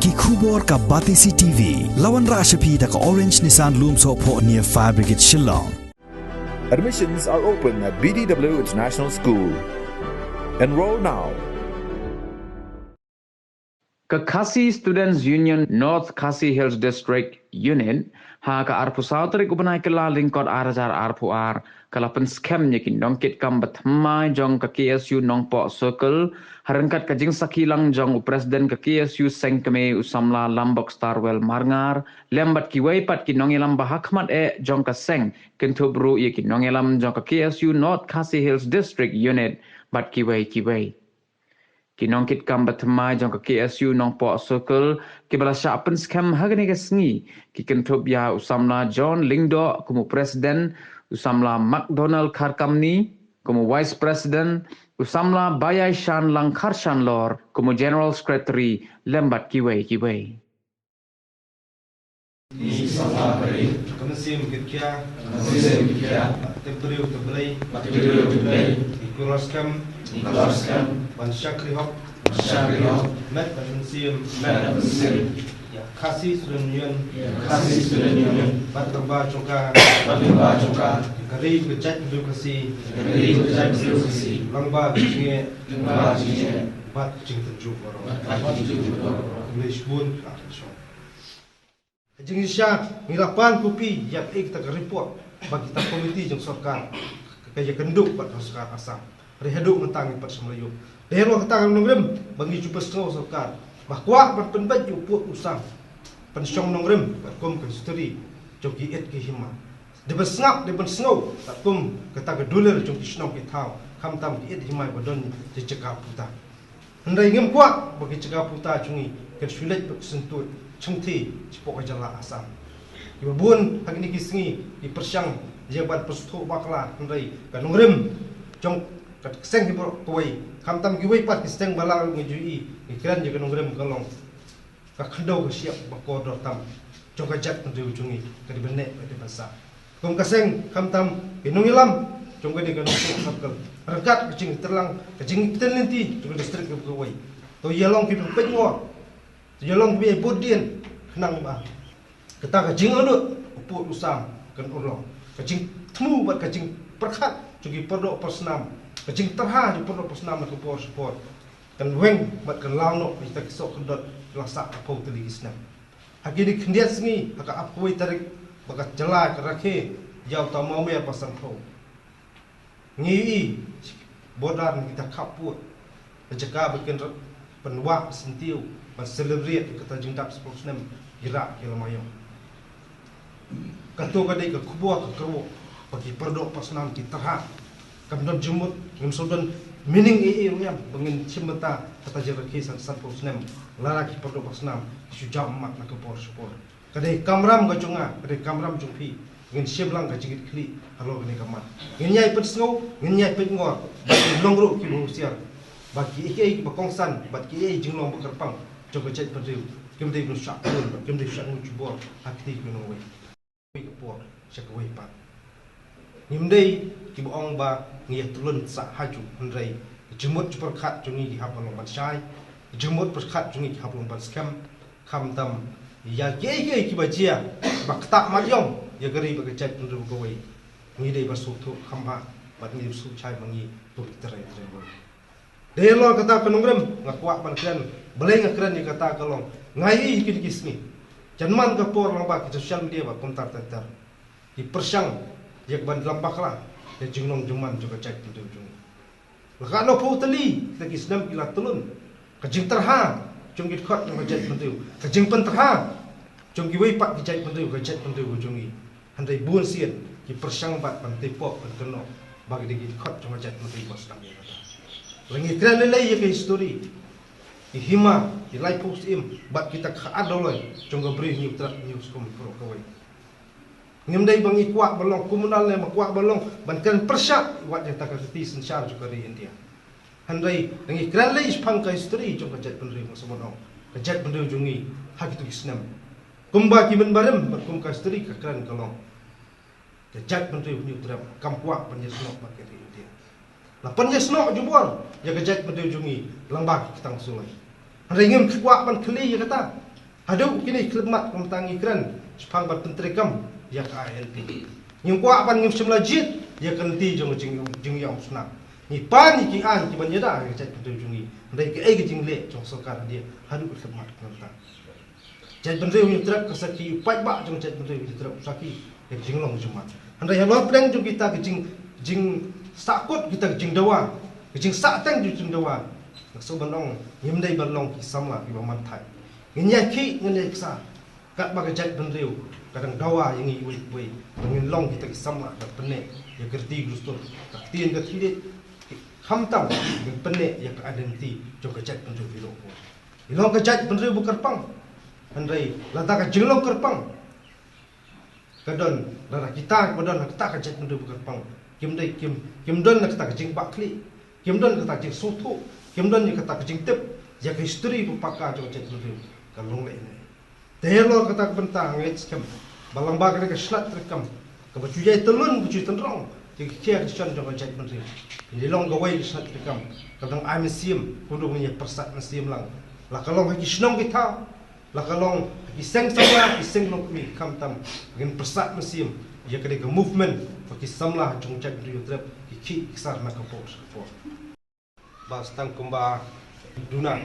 Ki khubor ka Batisi TV. Lawan Rashapi da ka Orange Nissan Lumso po near Fire Brigade Shillong. Admissions are open at BDW International School. Enroll now. Khasi Students Union North Khasi Hills District Unit ha ka arpu sautrik ubanai kala lingkot arajar arpu ar kalapan scam nyakin dongkit kam batmai jong ka KSU nongpo circle harangkat ka jing sakilang jong presiden ka KSU sengkeme usamla lambok starwell marngar lembat ki weipat ki nongelam bahakmat jong ka seng kentubru ye ki nongelam jong ka KSU North Khasi Hills District Unit bat ki wei kinongkit kam batmai jong ka KSU nongpo circle ki bala syapen scam hagani ka sngi ki kentub ya usamla John Lingdo kumu presiden usamla McDonald Karkamni kumu vice president usamla Bayai Shan Langkar Shan Lor kumu general secretary lembat kiwei Ni sama beri, kemasim kerja, temperiu terbelai, ikuraskan, bansyakriok, met kemasim, ya Khasi Student Union, batterba cuka, kari berjat edukasi, langba jinge, bat jing tenjuk orang, English pun Jeng Isya ngirapan kopi yang kita report bagi kita komiti jeng sorkan kaya kenduk bat sorkan asam rehaduk mentang pat semelayu dero ketang nongrem bagi cuba sengau sorkan bahwa bat penbat uput usang pensyong nongrem bat kom konstituri joki et ki hima de besngap de besngau tak kom kata geduler jong kisnong kitau kam tam ki et hima badon di cekap puta hendai ngem kuat bagi cekap puta jungi kersulet sentut Cengti cepok jala asam. Ibu bun hari ini kisngi di persyang jabat persutuk bakla hendai kanungrem jong keseng di kawai kamtam kiwai pat kiseng balang ngejui ikiran jaga nungrem kalong kakendau kesiap bakodor tam jong kajat hendai ujungi kadi benek pada basa. Kum keseng kamtam kinungilam jong kadi kanungsuk sabkal rengkat kecing terlang kecing tenlenti jong distrik kawai. To yalong kipeng penyuar Jalan biaya bodian kenang bah. Kita kacing adut uput usam kan urang. Kacing temu buat kacing perkat juga perdok persnam. Kacing terha di perdok persnam ke por support. Kan weng buat kan launok kita kisok kedot lasak apa teli isnam. Hagi di kendiat sengi haka apoi tarik bakat jelai kerake jauh tak mau ya pasang kau. Ngi bodan kita kaput. Jaga bikin penwak sentiu celebrate kata jengdap sportsman gerak ke lamayong kato kadai ke kubua ke kerwo bagi perdok pasnam ki terha kamdon jumut ngem sodan meaning yang bangin cimeta kata jeraki san sportsman laraki perdok pasnam sujam mak nak por support kadai kamram gajonga kadai kamram jumpi ngin siblang ka jigit kli halo ni kamat nginyai pet snow nginyai pet ngor bagi longro ki busiar bagi iki bakongsan bagi jinglong bekerpang Coba cek pada kita itu syak pun, kita syak mencuba aktif menunggu. Kita kepor, syak kewaipat. Nimdai kita orang ba ngiyah turun sak haju hendai jemut perkat jungi di hapalong bansai, jemut perkat jungi di hapalong banskam, kam tam ya gay kita jia, bak tak madyong ya gari bak cek menunggu kawai. Ngidai basuk tu kamba, bat ngidai basuk cai mengi tu terai. Delo kata penungrem ngakuak pankian belai ngakran ni kata kalong ngai ikit kisni janman ka por lamba ki social media ba kontar tantar di persyang yak ban lambak lah de jingnong juman juga cek tu jung laka no pu tali lagi senam kila tulun kajing terha jung git khot ng jet pentu kajing pen terha jung gi wei pak ki jet pentu jungi handai bun sien ki persyang bat pan tepok pan keno bagi de git khot ng jet pentu bos kami Lengi kran lelai ya ke histori. Ihima, ilai post im, bat kita kaadoloi, jongga beri news kom pro kawai. Ngimdai bang ikuak balong komunal le makuak balong bankan persyak wat yang tak kerti sensar juga di India. Handai lengi kran lelai ispang ka histori jongga jet pendiri masamonong. Kajat pendiri jungi hak itu isnam. Kumba kimen barem berkum ka histori ka kran kalong. Kajat pendiri new trap kampuak penjesnok pakai di India. Lapan jesnok jubor ya kajat pendiri jungi lambak kitang sulai. Ringim kuak pan keli ya kata Haduk kini kelemat kementangi keren sepang bat menteri kam ya ke INP. Yang kuat pan ngim semlajit ya kenti jong yang musnah. Ni pan ni ki an ki ban yada ke chat betul jungi. Ndai ke ai ke jing le jong sokar dia haduk kelemat kementang. Chat menteri ni terap kesaki pai ba jong chat menteri ni terap saki ya jing long jumat. Andai halot pleng jong kita ke jing sakut kita ke jing dawa. Ke jing sak tang jing dawa. So banong ngim dai balong ki sama ki baman thai. Ngenyaki ngenyaksa kat bagai jat benriu kadang dawa yang i wei ngin long kita ki sama kat pene ya kerti gustur kat tien kat hidet hamtam ngin pene ya ka adenti jong ka jat benriu bilo ko ilong ka jat benriu bu kerpang andai lata ka jenglong kerpang kadon lara kita kadon kita ka jat benriu bu kerpang kim dai kim don nak ta ka jing bakli kim don ka ta jing sotu kim don ni ka ta ka jing tip ya ka history bu pakka jong jat benriu kalong le ini. Tehlo kata bentang ngit kam. Balang bag ke slat rekam. Ka bujui telun bujui tenrong. Ki kia kisan jong jat menteri. Ni long gawai slat rekam. Kadang ai mesim kundu punya persat mesim lang. La kalong ki snong kita. La kalong ki seng samla ki seng long mi kam tam. Gen persat mesim. Ya kade ke movement ki samla jong jat menteri trap ki kisar na ka pos. Bas tang kumba duna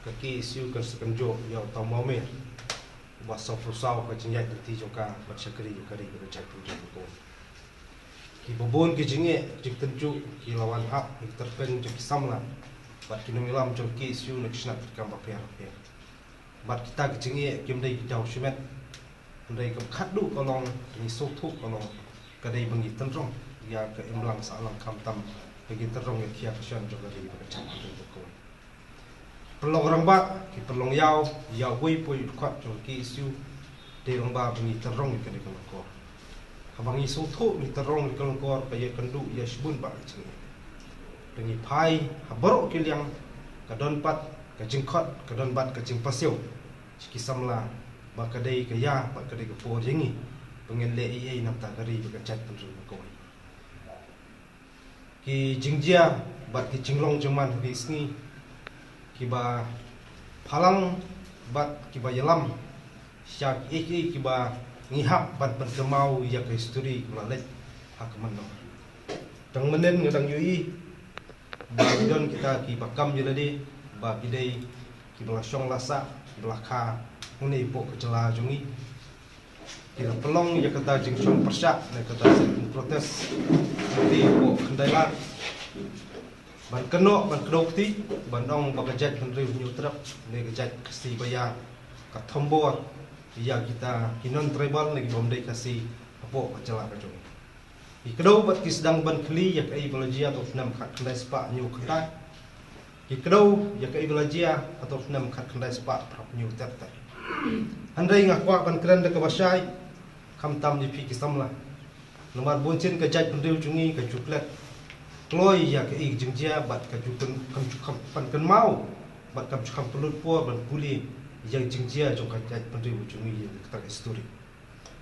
kaki siu kan sekenjo ya utamame basa fusau ka jinjai ti joka batsakri kari ka chat tu ko ki bobon ki jinge jik tenju ki lawan hak ki terpen jik samla bat ki nomilam jok ki siu nak snap kam ba per bat kita ki jinge kim dai ki dau shimet ndai kam khadu kolong ni sok thuk kolong ka dai bangi tenrong ya ka imlang salang kam tam bagi terong ya kia kasian jok kari ka chat tu ko pelong rambak ki pelong yau wei poi kwat jong ki siu de ramba bani terong ki de ko habang isu thu ni terong ki ko pa ye kandu ya shbun ba chi dengi pai habaro ki liang ka don pat ka jingkhot ka don bat ka jing pasio ki samla ba ka dei ka ya ba ka dei ka po jingi pengen le ai nam ta kari ba ka chat pun ko ki jingjia bat ki jinglong jaman ki sngi kiba phalang bat kiba yalam syak iki kiba ngihap bat berkemau ya ke history kulalek hak mano dang menen ngadang yui ba don kita kiba kam jelade ba kidai kiba syong lasa kiba kha ngni po kecela jungi kira pelong ya kata jing syong persyak ne kata protes di po khandailat ban keno ban kedokti ban ong bagajat penriu nyutrap ne gajat kasi baya ka thombor ya kita kinon tribal ne bomdai kasi apo kacela ka jong i kedo bat ki sedang ban kli ya kai belajia atau nam khat khandai spa nyu khandai i kedo ya kai belajia atau nam khat khandai spa prap nyu tap tap andai ngakwa ban kren de ka basai kham tam ni phi ki samla nomor boncin ka jat penriu jungi ka juklet kloi ya ke ik jingjia bat ka jukun kam pan kan mau bat kam kam pelut po ban puli yang jingjia jong ka jat pendri ujungi ka history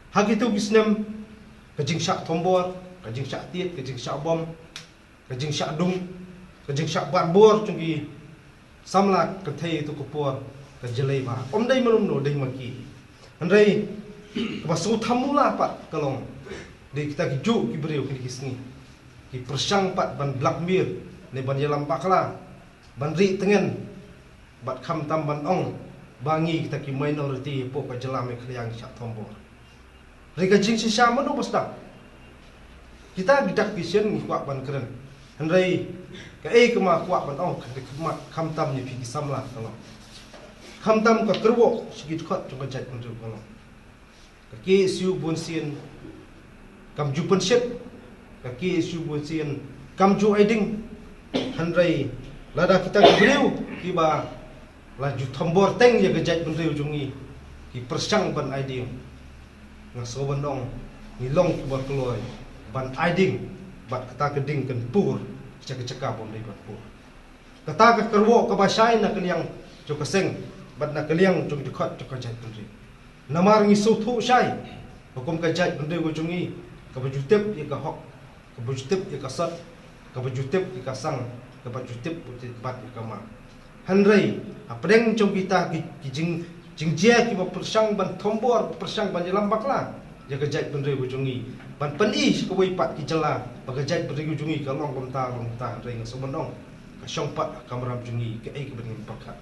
hak itu bisnem ka jingsyak tombor ka jingsyak tiet ka jingsyak bom ka jingsyak dung ka jingsyak ban bor jungi samla ka thei tu ko por ka jelai ba om dai manum no dai maki andai ka basu thamula pat kalong de kita ki ju ki breu ki kisni ki persang pat ban blackmail ne ban yalam pakla ban ri tengen bat kham tam ban ong bangi kita ki minority po ka jelam e khliang syak tombor ri ka jing sisa manu pasda kita didak vision ni kuat ban keren handai ka kema kuat ban ong kham tam ni phi ki samla kalo kham tam ka kerwo sikit khat jong ka jat pun kalo ka ki siu bun sien kam ju pun set kaki isu bucian kamju aiding handrai lada kita gebreu kiba laju tombor teng ya gejat benreu jungi ki persang ban aiding ngaso bandong ngilong kibar keluar ban aiding bat kata geding kan pur cek-cekap bom dei ban pur kata ka kerwo ka basai na kaliang jo kaseng bat na kaliang jo dekat jo gejat benreu namar ngisu thu sai hukum gejat benreu jungi ka bajutep ya ka hok kabujutip ya kasat kabujutip ya kasang kabujutip bat ya kama handrai apdeng jong kita ki jing Jingjia ki persang ban tombor persang ban jelambak lah. Jaga jait pendri bujungi. Ban peni sekawai pat ki jela. Baga jait pendri bujungi ka long bamta ring sebenong. Ka syong pat kamera bujungi ke ai ke bening pakat.